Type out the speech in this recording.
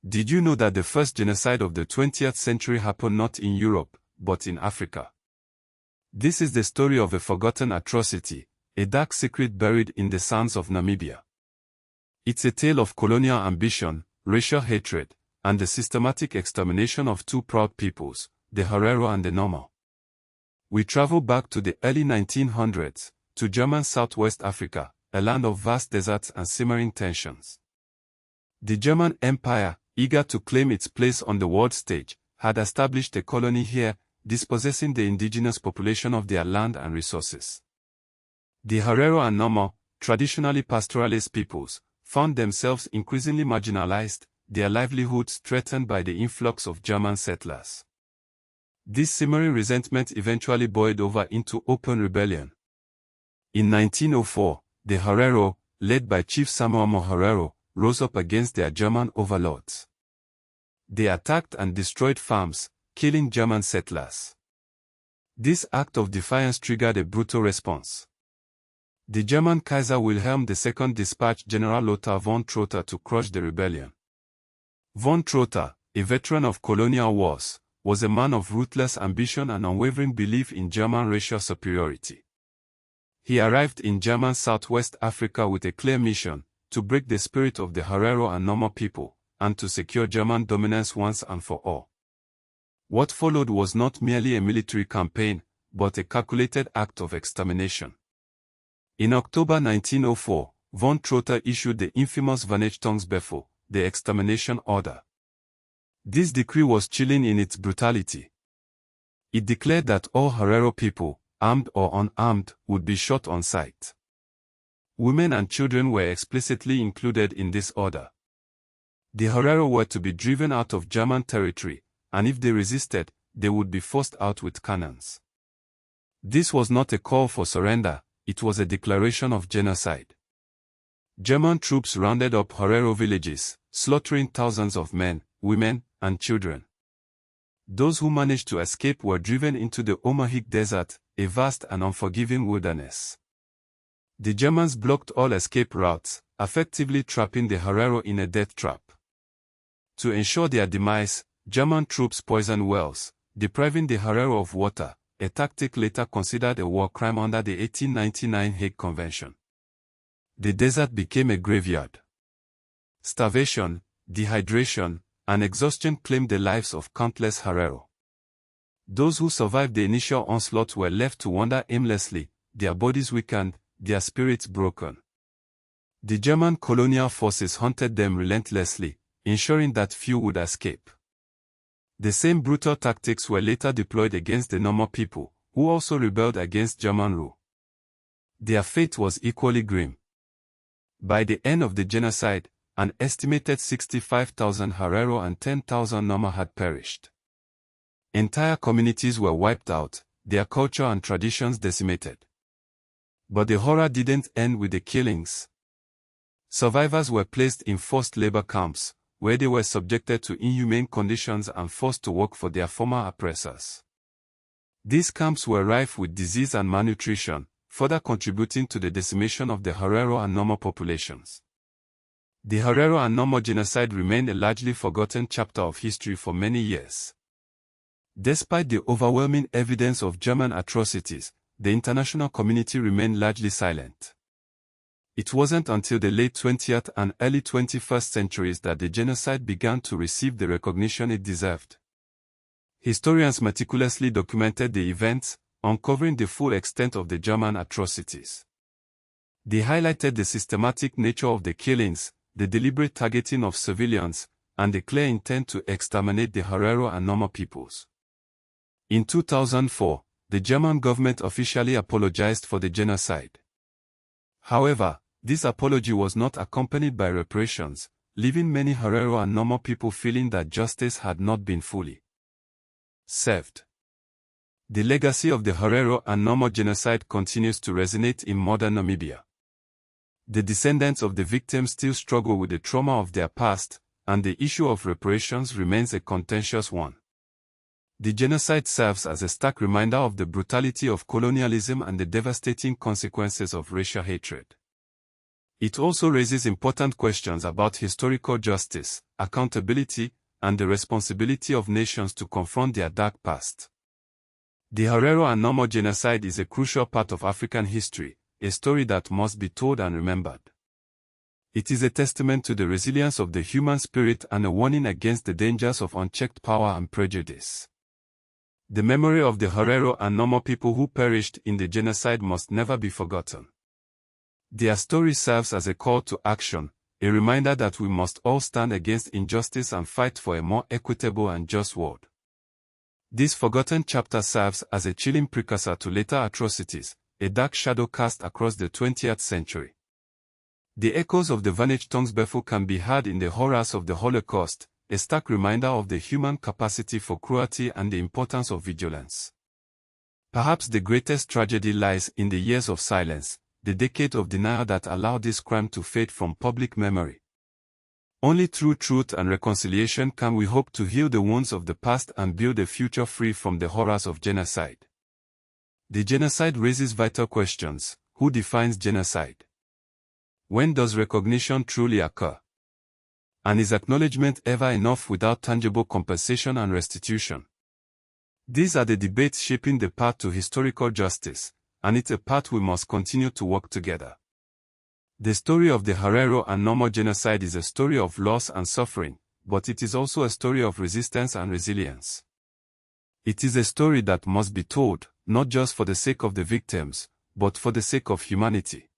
Did you know that the first genocide of the 20th century happened not in Europe, but in Africa? This is the story of a forgotten atrocity, a dark secret buried in the sands of Namibia. It's a tale of colonial ambition, racial hatred, and the systematic extermination of two proud peoples, the Herero and the Nama. We travel back to the early 1900s, to German Southwest Africa, a land of vast deserts and simmering tensions. The German Empire, eager to claim its place on the world stage, had established a colony here, dispossessing the indigenous population of their land and resources. The Herero and Nama, traditionally pastoralist peoples, found themselves increasingly marginalized, their livelihoods threatened by the influx of German settlers. This simmering resentment eventually boiled over into open rebellion. In 1904, the Herero, led by Chief Samuel Herero, rose up against their German overlords. They attacked and destroyed farms, killing German settlers. This act of defiance triggered a brutal response. The German Kaiser Wilhelm II dispatched General Lothar von Trotha to crush the rebellion. Von Trotha, a veteran of colonial wars, was a man of ruthless ambition and unwavering belief in German racial superiority. He arrived in German Southwest Africa with a clear mission: to break the spirit of the Herero and Nama people, and to secure German dominance once and for all. What followed was not merely a military campaign, but a calculated act of extermination. In October 1904, von Trotha issued the infamous Vernichtungsbefehl, the extermination order. This decree was chilling in its brutality. It declared that all Herero people, armed or unarmed, would be shot on sight. Women and children were explicitly included in this order. The Herero were to be driven out of German territory, and if they resisted, they would be forced out with cannons. This was not a call for surrender, it was a declaration of genocide. German troops rounded up Herero villages, slaughtering thousands of men, women, and children. Those who managed to escape were driven into the Omahik Desert, a vast and unforgiving wilderness. The Germans blocked all escape routes, effectively trapping the Herero in a death trap. To ensure their demise, German troops poisoned wells, depriving the Herero of water, a tactic later considered a war crime under the 1899 Hague Convention. The desert became a graveyard. Starvation, dehydration, and exhaustion claimed the lives of countless Herero. Those who survived the initial onslaught were left to wander aimlessly, their bodies weakened, their spirits broken. The German colonial forces hunted them relentlessly, ensuring that few would escape. The same brutal tactics were later deployed against the Nama people, who also rebelled against German rule. Their fate was equally grim. By the end of the genocide, an estimated 65,000 Herero and 10,000 Nama had perished. Entire communities were wiped out, their culture and traditions decimated. But the horror didn't end with the killings. Survivors were placed in forced labor camps, where they were subjected to inhumane conditions and forced to work for their former oppressors. These camps were rife with disease and malnutrition, further contributing to the decimation of the Herero and Nama populations. The Herero and Nama genocide remained a largely forgotten chapter of history for many years. Despite the overwhelming evidence of German atrocities, the international community remained largely silent. It wasn't until the late 20th and early 21st centuries that the genocide began to receive the recognition it deserved. Historians meticulously documented the events, uncovering the full extent of the German atrocities. They highlighted the systematic nature of the killings, the deliberate targeting of civilians, and the clear intent to exterminate the Herero and Nama peoples. In 2004, the German government officially apologized for the genocide. However, this apology was not accompanied by reparations, leaving many Herero and Nama people feeling that justice had not been fully served. The legacy of the Herero and Nama genocide continues to resonate in modern Namibia. The descendants of the victims still struggle with the trauma of their past, and the issue of reparations remains a contentious one. The genocide serves as a stark reminder of the brutality of colonialism and the devastating consequences of racial hatred. It also raises important questions about historical justice, accountability, and the responsibility of nations to confront their dark past. The Herero and Nomor genocide is a crucial part of African history, a story that must be told and remembered. It is a testament to the resilience of the human spirit and a warning against the dangers of unchecked power and prejudice. The memory of the Herero and Nomor people who perished in the genocide must never be forgotten. Their story serves as a call to action, a reminder that we must all stand against injustice and fight for a more equitable and just world. This forgotten chapter serves as a chilling precursor to later atrocities, a dark shadow cast across the 20th century. The echoes of the vanished Tonsberfu can be heard in the horrors of the Holocaust, a stark reminder of the human capacity for cruelty and the importance of vigilance. Perhaps the greatest tragedy lies in the years of silence, the decade of denial that allowed this crime to fade from public memory. Only through truth and reconciliation can we hope to heal the wounds of the past and build a future free from the horrors of genocide. The genocide raises vital questions. Who defines genocide? When does recognition truly occur? And is acknowledgement ever enough without tangible compensation and restitution? These are the debates shaping the path to historical justice, and it's a path we must continue to walk together. The story of the Herero and Nomor genocide is a story of loss and suffering, but it is also a story of resistance and resilience. It is a story that must be told, not just for the sake of the victims, but for the sake of humanity.